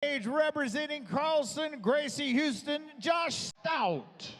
Age representing Carlson, Gracie, Houston, Josh Stoute.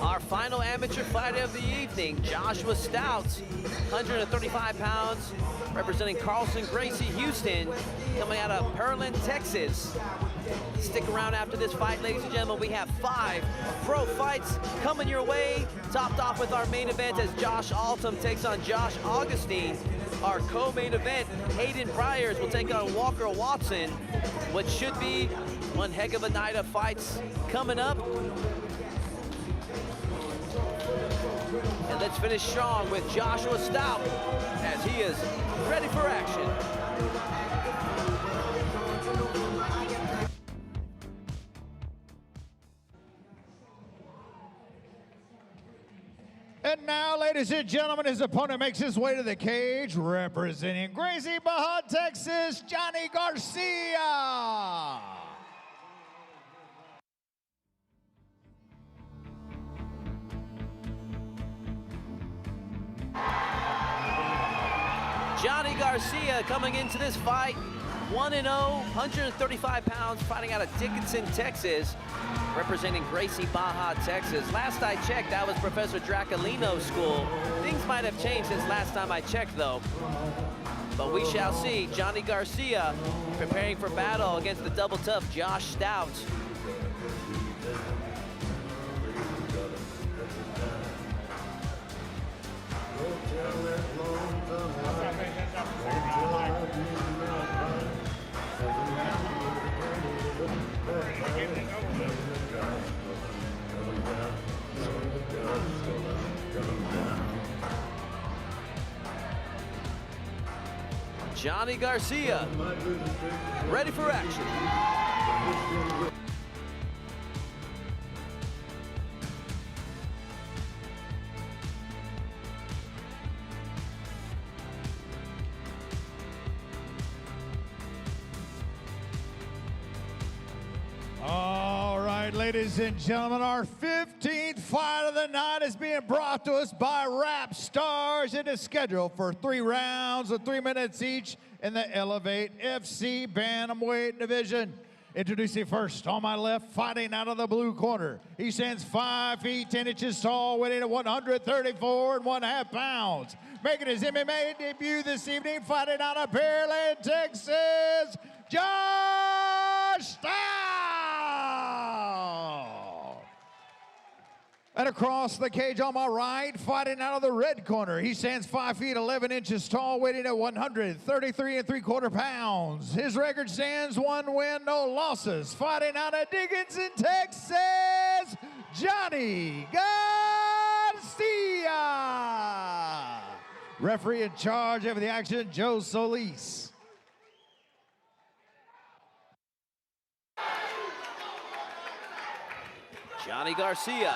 Our final amateur fighter of the evening, Joshua Stoute, 135 pounds, representing Carlson, Gracie, Houston, coming out of Pearland, Texas. Stick around after this fight, ladies and gentlemen. We have 5 pro fights coming your way, topped off with our main event as Josh Altum takes on Josh Augustine. Our co-main event, Hayden Bryars will take on Walker Watson, what should be one heck of a night of fights coming up. And let's finish strong with Joshua Stoute as he is ready for action. And now, ladies and gentlemen, his opponent makes his way to the cage, representing Gracie, Baja, Texas, Johnny Garcia. Johnny Garcia coming into this fight, 1-0, 135 pounds, fighting out of Dickinson, Texas, representing Gracie, Baja, Texas. Last I checked, that was Professor Dracolino's school. Things might have changed since last time I checked, though. But we shall see. Johnny Garcia preparing for battle against the double tough Josh Stoute. Johnny Garcia, ready for action. All right, ladies and gentlemen, our 15th fight of the night is being brought to us by Rap Stars. It is scheduled for 3 rounds of 3 minutes each in the Elevate FC Bantamweight division. Introducing first, on my left, fighting out of the blue corner. He stands 5 feet 10 inches tall, weighing at 134.5 pounds. Making his MMA debut this evening, fighting out of Pearland, Texas, Josh Stoute. And across the cage on my right, fighting out of the red corner, he stands 5 feet 11 inches tall, weighing at 133.75 pounds. His record stands 1 win, no losses. Fighting out of Dickinson, Texas, Johnny Garcia. Referee in charge of the action, Joe Solis. Johnny Garcia.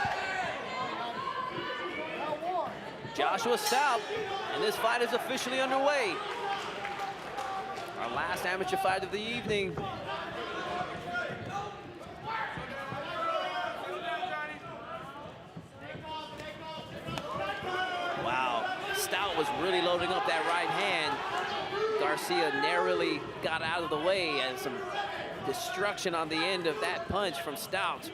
Joshua Stoute, and this fight is officially underway. Our last amateur fight of the evening. Wow, Stoute was really loading up that right hand. Garcia narrowly got out of the way, and some destruction on the end of that punch from Stoute.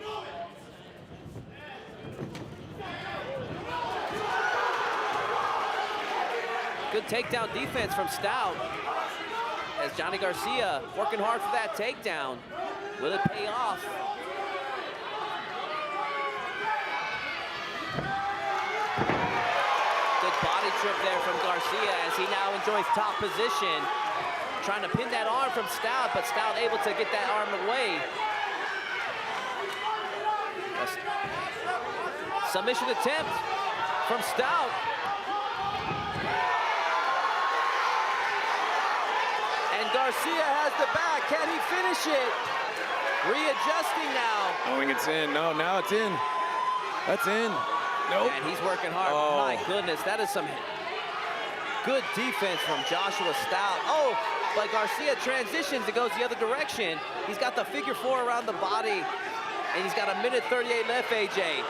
Good takedown defense from Stoute as Johnny Garcia working hard for that takedown. Will it pay off? Good body trip there from Garcia as he now enjoys top position. Trying to pin that arm from Stoute, but Stoute able to get that arm away. Submission attempt from Stoute. And Garcia has the back. Can he finish it? Readjusting now. I think it's in. No, now it's in. That's in. Nope. And he's working hard. Oh. My goodness, that is some good defense from Joshua Stoute. Oh, but Garcia transitions. It goes the other direction. He's got the figure 4 around the body, and he's got 1:38 left, AJ.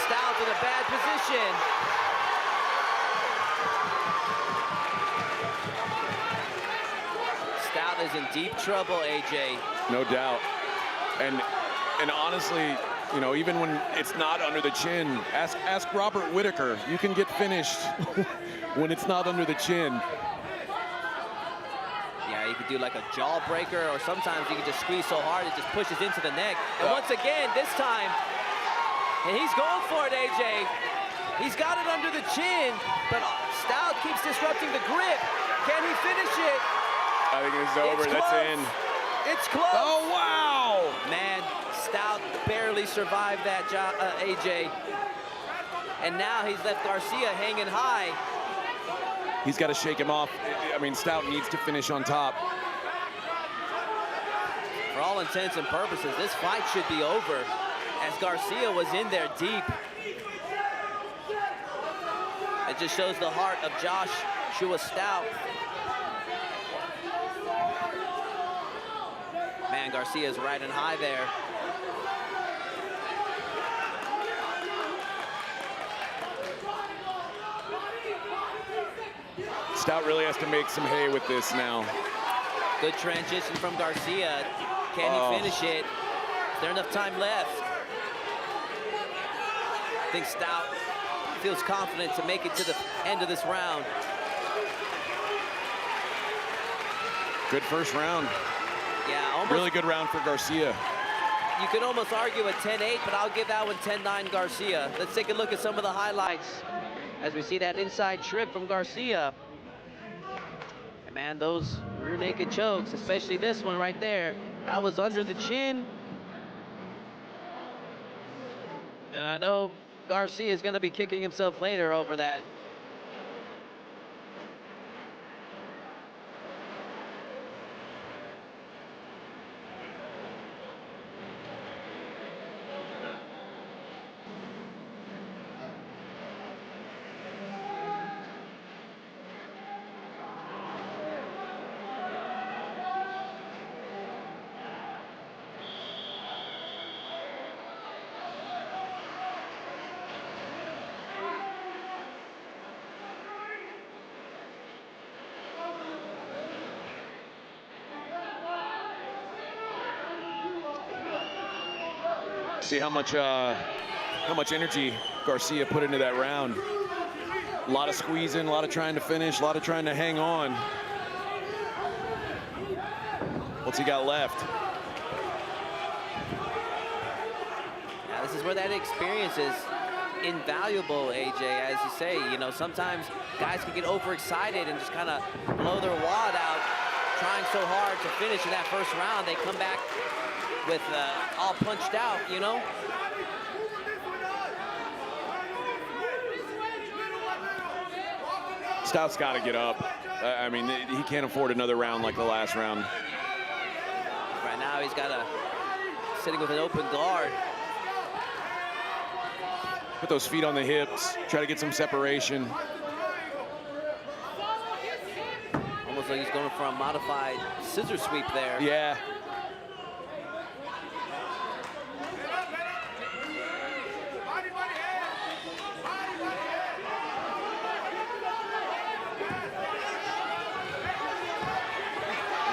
Stoute in a bad position. Stoute is in deep trouble, AJ. No doubt. And honestly, you know, even when it's not under the chin, ask Robert Whitaker. You can get finished when it's not under the chin. Yeah, you could do like a jawbreaker, or sometimes you can just squeeze so hard it just pushes into the neck. And once again, this time, and he's going for it, AJ. He's got it under the chin, but Stoute keeps disrupting the grip. Can he finish it? I think it's over. That's in. It's close. Oh, wow. Man, Stoute barely survived that, AJ. And now he's left Garcia hanging high. He's got to shake him off. I mean, Stoute needs to finish on top. For all intents and purposes, this fight should be over, as Garcia was in there deep. It just shows the heart of Joshua Stoute. Man, Garcia's riding high there. Stoute really has to make some hay with this now. Good transition from Garcia. Can he finish it? Is there enough time left? I think Stoute feels confident to make it to the end of this round. Good first round. Yeah, almost. Really good round for Garcia. You could almost argue a 10-8, but I'll give that one 10-9 Garcia. Let's take a look at some of the highlights as we see that inside trip from Garcia. And man, those rear naked chokes, especially this one right there, that was under the chin. And I know Garcia is going to be kicking himself later over that. See how much energy Garcia put into that round. A lot of squeezing, a lot of trying to finish, a lot of trying to hang on. What's he got left? Yeah, this is where that experience is invaluable, AJ. As you say, you know, sometimes guys can get overexcited and just kind of blow their wad out, trying so hard to finish in that first round. They come back with all punched out, you know? Stoute's got to get up. I mean, he can't afford another round like the last round. Right now, he's got sitting with an open guard. Put those feet on the hips, try to get some separation. Almost like he's going for a modified scissor sweep there. Yeah.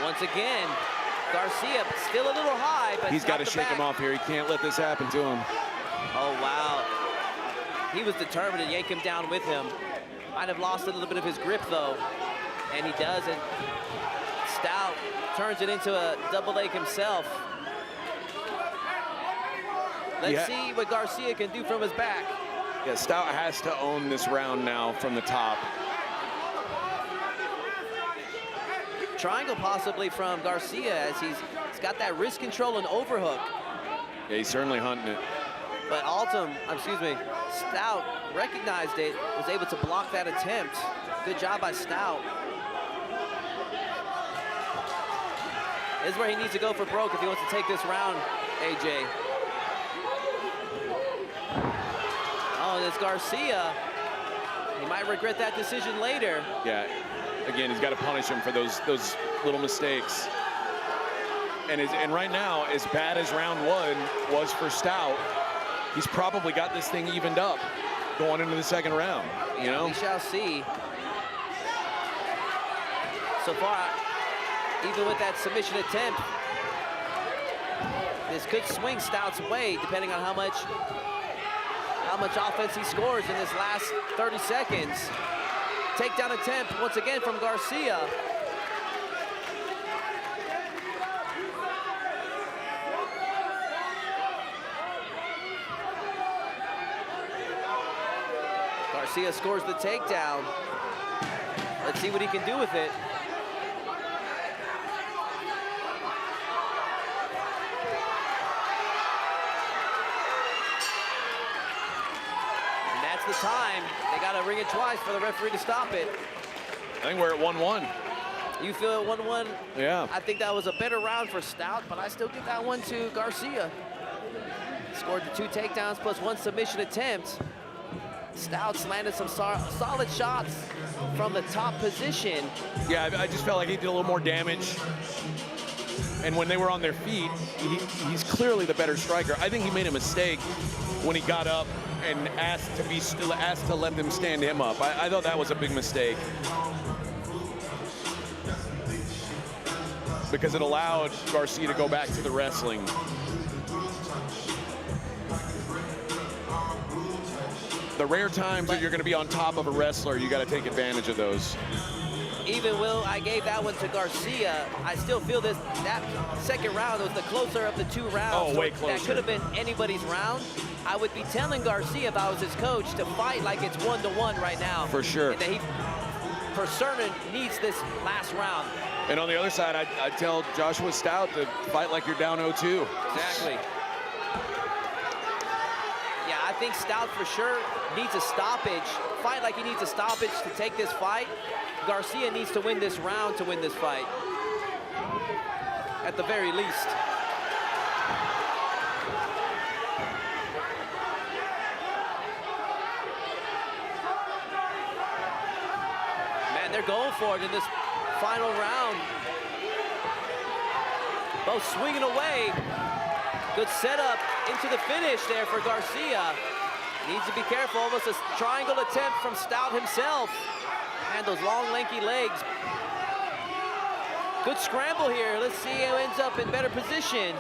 Once again, Garcia still a little high, but he's got to shake him off here. He can't let this happen to him. Oh, wow. He was determined to yank him down with him. Might have lost a little bit of his grip, though. And he does, and Stoute turns it into a double leg himself. Let's see what Garcia can do from his back. Yeah, Stoute has to own this round now from the top. Triangle possibly from Garcia, as he's got that wrist control and overhook. Yeah, he's certainly hunting it. But Stoute recognized it, was able to block that attempt. Good job by Stoute. This is where he needs to go for broke if he wants to take this round, AJ. Oh, and it's Garcia. He might regret that decision later. Yeah, again, he's got to punish him for those little mistakes. And right now, as bad as round one was for Stoute, he's probably got this thing evened up going into the second round, you know? We shall see. So far, even with that submission attempt, this could swing Stoute's way, depending on how much offense he scores in this last 30 seconds. Takedown attempt, once again, from Garcia. Garcia scores the takedown. Let's see what he can do with it. And that's the time. They got to ring it twice for the referee to stop it. I think we're at 1-1. You feel it 1-1? Yeah. I think that was a better round for Stoute, but I still give that one to Garcia. Scored the 2 takedowns plus 1 submission attempt. Stoute's landed some solid shots from the top position. Yeah, I just felt like he did a little more damage. And when they were on their feet, he's clearly the better striker. I think he made a mistake when he got up and asked to let them stand him up. I thought that was a big mistake. Because it allowed Garcia to go back to the wrestling. The rare times that you're going to be on top of a wrestler, you got to take advantage of those. Even Will, I gave that one to Garcia. I still feel that second round was the closer of the 2 rounds. Oh, way closer. That could have been anybody's round. I would be telling Garcia, if I was his coach, to fight like it's 1-1 right now. For sure. And that he, for certain, needs this last round. And on the other side, I'd tell Joshua Stoute to fight like you're down 0-2. Exactly. Yeah, I think Stoute for sure needs a stoppage. Fight like he needs a stoppage to take this fight. Garcia needs to win this round to win this fight, at the very least. Man, they're going for it in this final round. Both swinging away. Good setup into the finish there for Garcia. Needs to be careful, almost a triangle attempt from Stoute himself. And those long, lanky legs. Good scramble here. Let's see who ends up in better position.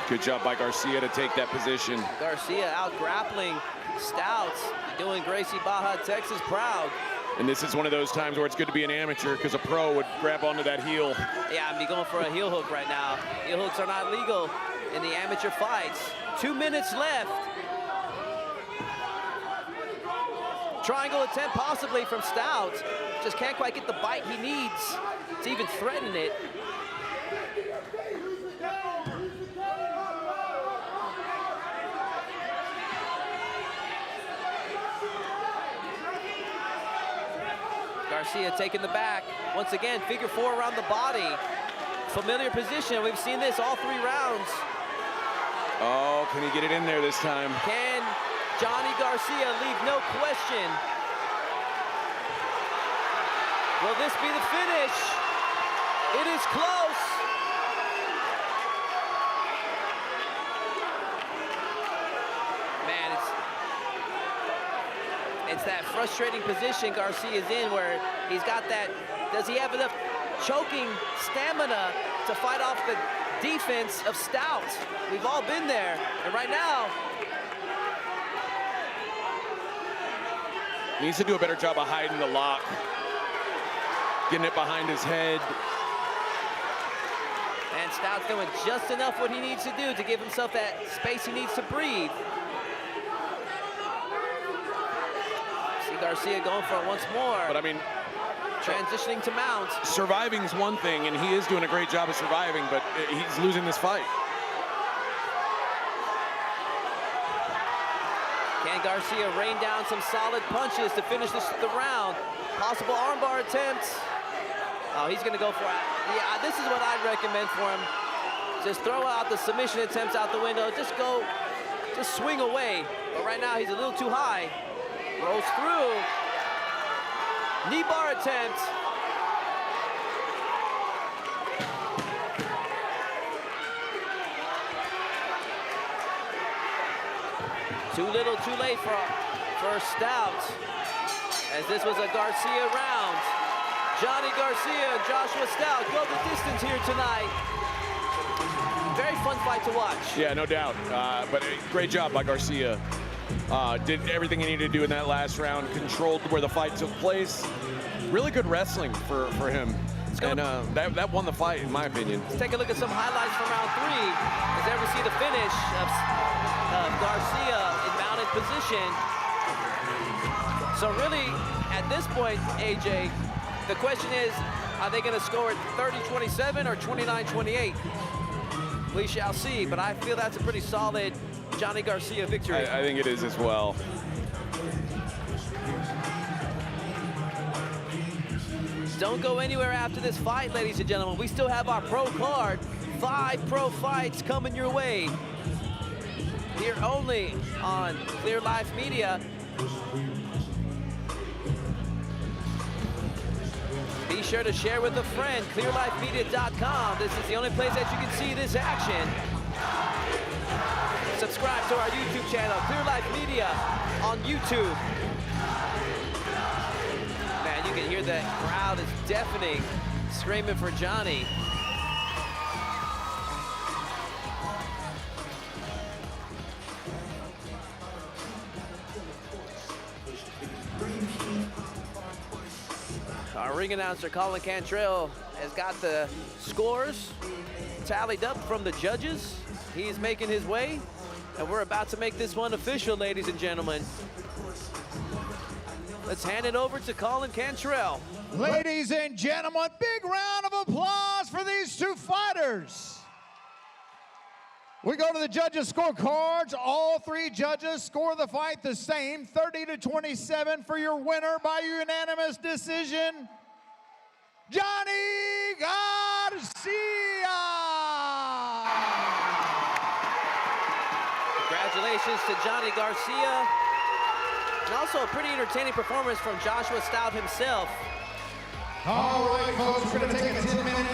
Good job by Garcia to take that position. Garcia out grappling Stoute, doing Gracie, Baja, Texas proud. And this is one of those times where it's good to be an amateur, because a pro would grab onto that heel. Yeah, I'd be going for a heel hook right now. Heel hooks are not legal in the amateur fights. 2 minutes left. Triangle attempt possibly from Stoute. Just can't quite get the bite he needs to even threaten it. Garcia taking the back. Once again, figure 4 around the body. Familiar position. We've seen this all 3 rounds. Oh, can he get it in there this time? Can Johnny Garcia leave no question? Will this be the finish? It is close. Man, it's that frustrating position Garcia's in where he's got that, does he have enough choking stamina to fight off the defense of Stoute? We've all been there, and right now, he needs to do a better job of hiding the lock. Getting it behind his head. and Stoute's doing just enough what he needs to do to give himself that space he needs to breathe. See Garcia going for it once more. But I mean, transitioning to mount. Surviving is one thing, and he is doing a great job of surviving, but he's losing this fight. Can Garcia rain down some solid punches to finish the round? Possible armbar attempts. Oh, he's gonna go for it. Yeah, this is what I'd recommend for him. Just throw out the submission attempts out the window. Just swing away. But right now he's a little too high. Rolls through. Knee bar attempt. Too little, too late for Stoute, as this was a Garcia round. Johnny Garcia and Joshua Stoute go the distance here tonight. Very fun fight to watch. Yeah, no doubt. But great job by Garcia. Did everything he needed to do in that last round, controlled where the fight took place. Really good wrestling for him. And that won the fight, in my opinion. Let's take a look at some highlights from round 3. As there we see the finish of Garcia in mounted position. So really, at this point, AJ, the question is, are they going to score it 30-27 or 29-28? We shall see, but I feel that's a pretty solid Johnny Garcia victory. I think it is as well. Don't go anywhere after this fight, ladies and gentlemen. We still have our pro card. 5 pro fights coming your way. Here only on Clear Life Media. Be sure to share with a friend, clearlifemedia.com. This is the only place that you can see this action. Subscribe to our YouTube channel, Clear Life Media on YouTube. Man, you can hear that crowd is deafening, screaming for Johnny. Our ring announcer, Colin Cantrell, has got the scores tallied up from the judges. He's making his way, and we're about to make this one official, ladies and gentlemen. Let's hand it over to Colin Cantrell. Ladies and gentlemen, big round of applause for these 2 fighters. We go to the judges' scorecards. All 3 judges score the fight the same, 30-27 for your winner by unanimous decision, Johnny Garcia. Congratulations to Johnny Garcia. And also a pretty entertaining performance from Joshua Stoute himself. All right, folks, we're going to take a 10-minute